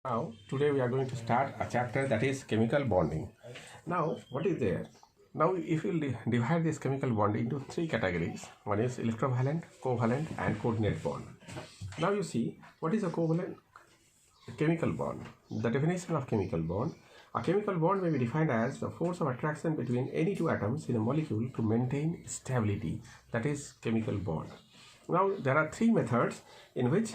Now, today we are going to start a chapter that is chemical bonding. Now, what is there? Now, if you divide this chemical bond into three categories, one is electrovalent, covalent, and coordinate bond. Now, you see what is a covalent chemical bond. The definition of chemical bond: a chemical bond may be defined as the force of attraction between any two atoms in a molecule to maintain stability. That is chemical bond. Now, there are three methods in which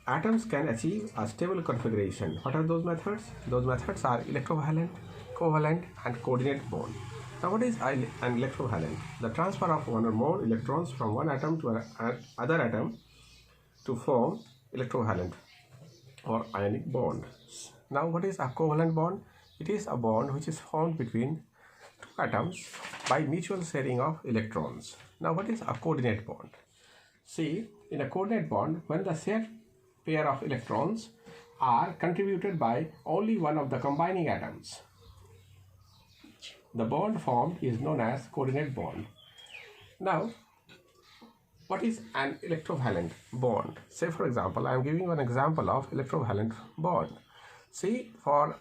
atoms can achieve a stable configuration. What are those methods? Those methods are electrovalent, covalent, and coordinate bond. Now, what is an electrovalent? The transfer of one or more electrons from one atom to another atom to form electrovalent or ionic bond. Now, what is a covalent bond? It is a bond which is formed between two atoms by mutual sharing of electrons. Now, what is a coordinate bond? See, in a coordinate bond, when the shared pair of electrons are contributed by only one of the combining atoms, the bond formed is known as coordinate bond. Now, what is an electrovalent bond? Say, for example, I am giving an example of electrovalent bond. See, for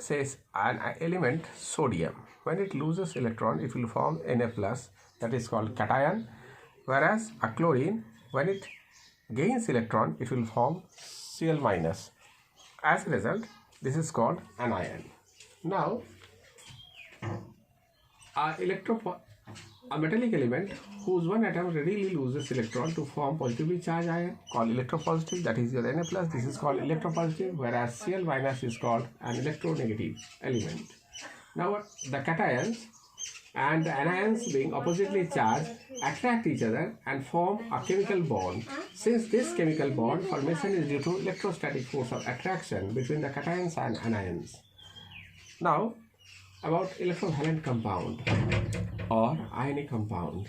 says an element sodium, when it loses electron, it will form Na plus, that is called cation, whereas a chlorine, when it gains electron, it will form Cl minus. As a result, this is called anion. Now, a metallic element whose one atom readily loses electron to form positively charged ion called electropositive, that is your Na plus, this is called electropositive, whereas Cl minus is called an electronegative element. Now, the cations and the anions being oppositely charged attract each other and form a chemical bond. Since this chemical bond formation is due to electrostatic force of attraction between the cations and anions. Now, about electrovalent compound or ionic compound.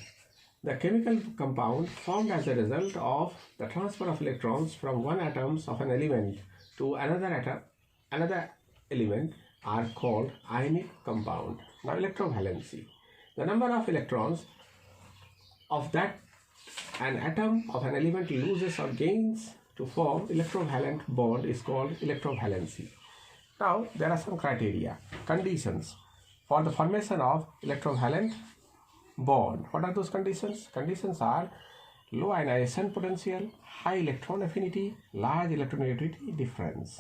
The chemical compound formed as a result of the transfer of electrons from one atom of an element to another element are called ionic compound. Now, electrovalency. The number of electrons of that an atom of an element loses or gains to form electrovalent bond is called electrovalency. Now, there are some criteria, conditions for the formation of electrovalent bond. What are those conditions? Conditions are low ionization potential, high electron affinity, large electronegativity difference.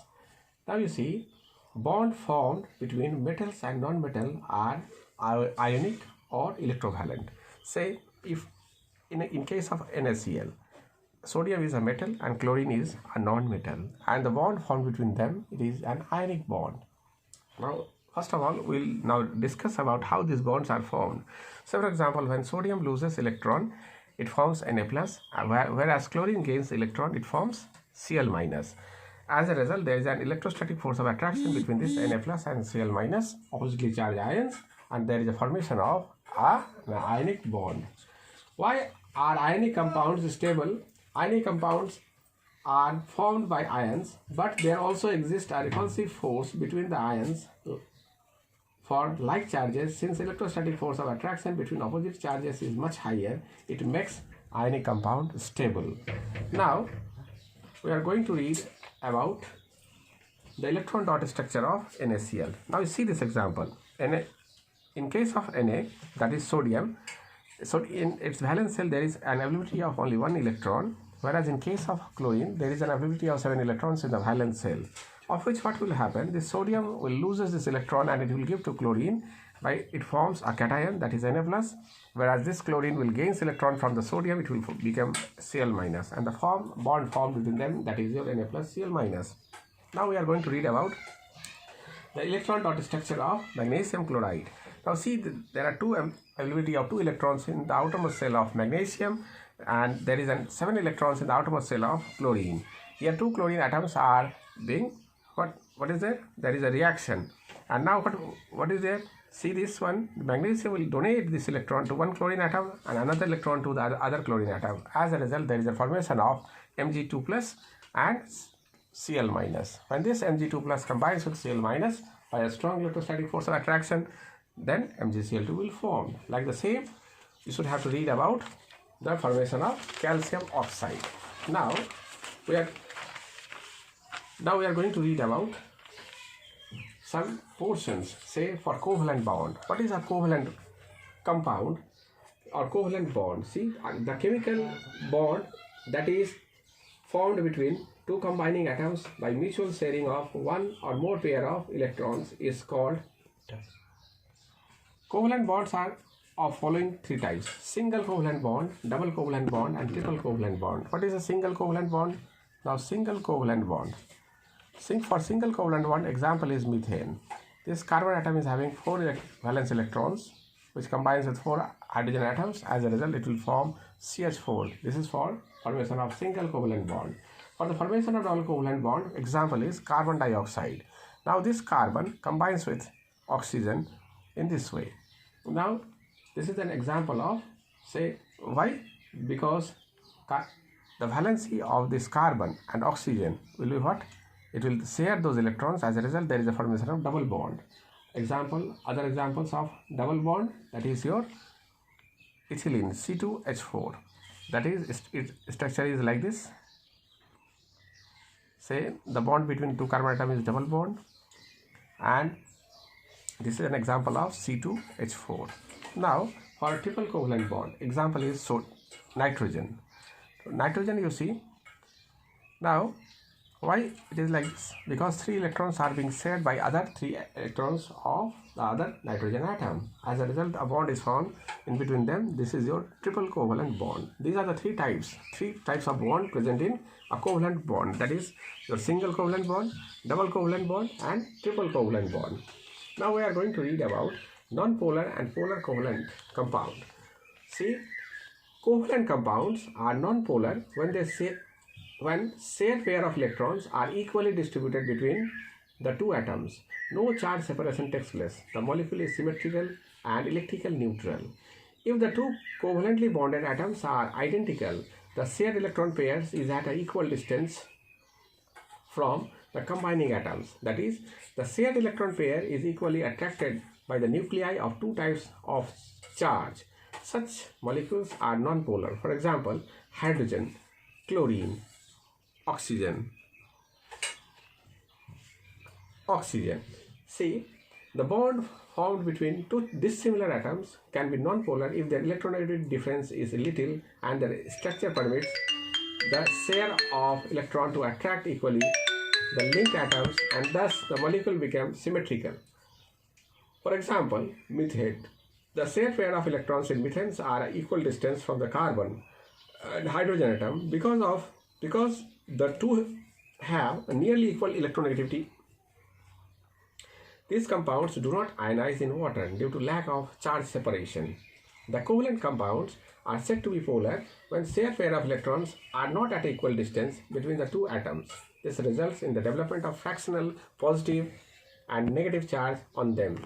Now, you see, bond formed between metals and non-metal are ionic or electrovalent. Say, if in case of NaCl, sodium is a metal and chlorine is a non-metal, and the bond formed between them, it is an ionic bond. Now, first of all, we'll now discuss about how these bonds are formed. So, for example, when sodium loses electron, it forms Na plus, whereas chlorine gains electron, it forms Cl minus. As a result, there is an electrostatic force of attraction between this Na plus and Cl minus, oppositely charged ions, and there is a formation of an ionic bond. Why are ionic compounds stable? Ionic compounds are formed by ions, but there also exists a repulsive force between the ions for like charges. Since electrostatic force of attraction between opposite charges is much higher, it makes ionic compound stable. Now, we are going to read about the electron dot structure of NaCl. Now, you see this example. In case of Na, that is sodium, so in its valence shell there is an availability of only one electron, whereas in case of chlorine there is an availability of 7 electrons in the valence shell, of which what will happen, this sodium will loses this electron and it will give to chlorine by it forms a cation, that is Na plus, whereas this chlorine will gains electron from the sodium, it will become Cl minus, and the bond formed between them, that is your Na plus Cl minus. Now, we are going to read about the electron dot structure of magnesium chloride. Now, see, there are availability of 2 electrons in the outermost shell of magnesium, and there is 7 electrons in the outermost shell of chlorine. Here 2 chlorine atoms are being, what is there? There is a reaction. And now what is there? See this one, the magnesium will donate this electron to one chlorine atom and another electron to the other chlorine atom. As a result, there is a formation of Mg2 plus and Cl minus. When this Mg2 plus combines with Cl minus by a strong electrostatic force of attraction, then MgCl2 will form. Like the same, you should have to read about the formation of calcium oxide. Now, we are Now we are going to read about some portions, say for covalent bond. What is a covalent compound or covalent bond? See, the chemical bond that is formed between two combining atoms by mutual sharing of one or more pair of electrons is called. Covalent bonds are of following three types: single covalent bond, double covalent bond, and triple covalent bond. What is a single covalent bond? Now, single covalent bond. For single covalent bond, example is methane. This carbon atom is having 4 valence electrons, which combines with 4 hydrogen atoms. As a result, it will form CH4. This is for formation of single covalent bond. For the formation of double covalent bond, example is carbon dioxide. Now, this carbon combines with oxygen in this way. Now, this is an example of, say, why? Because the valency of this carbon and oxygen will be what? It will share those electrons. As a result, there is a formation of double bond. Other examples of double bond, that is your ethylene, C2H4. That is, its structure is like this. Say, the bond between two carbon atoms is double bond, and this is an example of C2H4. Now, for a triple covalent bond, example is nitrogen. Nitrogen, you see. Now, why it is like this? Because 3 electrons are being shared by other 3 electrons of the other nitrogen atom. As a result, a bond is formed in between them. This is your triple covalent bond. These are the 3 types of bond present in a covalent bond. That is your single covalent bond, double covalent bond, and triple covalent bond. Now we are going to read about non-polar and polar covalent compound. See, covalent compounds are non-polar when shared pair of electrons are equally distributed between the two atoms. No charge separation takes place. The molecule is symmetrical and electrical neutral. If the two covalently bonded atoms are identical, the shared electron pairs is at an equal distance from the combining atoms. That is, the shared electron pair is equally attracted by the nuclei of two types of charge. Such molecules are non-polar. For example, hydrogen, chlorine, oxygen. See, the bond formed between two dissimilar atoms can be non-polar if their electronegativity difference is little and their structure permits the share of electron to attract equally the linked atoms, and thus the molecule becomes symmetrical. For example, methane. The shared pair of electrons in methanes are at equal distance from the carbon and hydrogen atom because the two have a nearly equal electronegativity. These compounds do not ionize in water due to lack of charge separation. The covalent compounds are said to be polar when shared pair of electrons are not at equal distance between the two atoms. This results in the development of fractional positive and negative charge on them,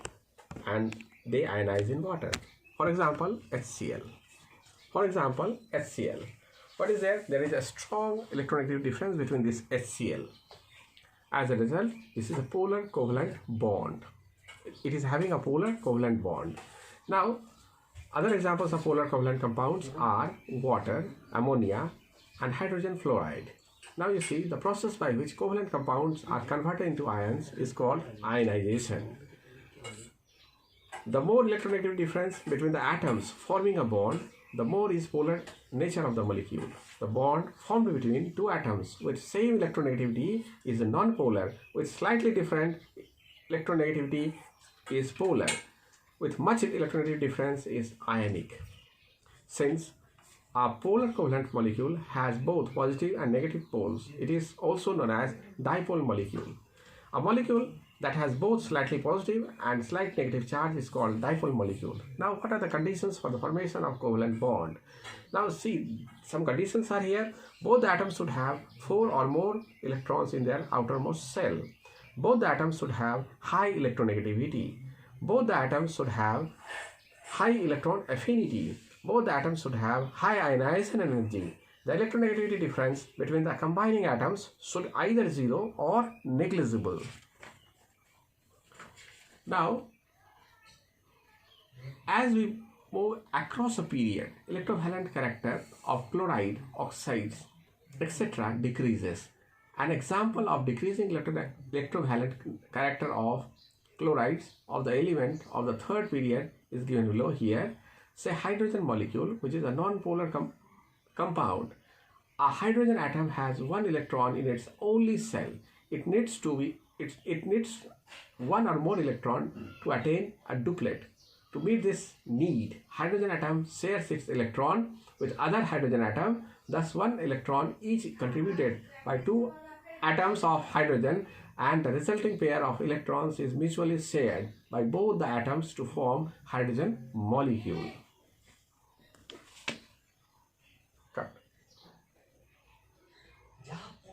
and they ionize in water. For example, HCl. What is there? There is a strong electronegative difference between this HCl. As a result, this is a polar covalent bond. It is having a polar covalent bond. Now, other examples of polar covalent compounds are water, ammonia, and hydrogen fluoride. Now you see, the process by which covalent compounds are converted into ions is called ionization. The more electronegative difference between the atoms forming a bond, the more is polar nature of the molecule. The bond formed between two atoms with same electronegativity is non-polar. With slightly different electronegativity is polar. With much electronegative difference is ionic. Since a polar covalent molecule has both positive and negative poles, it is also known as dipole molecule. A molecule that has both slightly positive and slight negative charge is called dipole molecule. Now, what are the conditions for the formation of covalent bond? Now see, some conditions are here. Both the atoms should have 4 or more electrons in their outermost shell. Both the atoms should have high electronegativity. Both the atoms should have high electron affinity. Both the atoms should have high ionization energy. The electronegativity difference between the combining atoms should either 0 or negligible. Now, as we move across a period, electrovalent character of chloride, oxides, etc. decreases, An example of decreasing electrovalent character of chlorides of the element of the third period is given below here. Say hydrogen molecule, which is a non-polar compound. A hydrogen atom has one electron in its only cell. It needs one or more electron to attain a duplet. To meet this need, hydrogen atom shares its electron with other hydrogen atom. Thus, one electron each contributed by two atoms of hydrogen, and the resulting pair of electrons is mutually shared by both the atoms to form hydrogen molecule.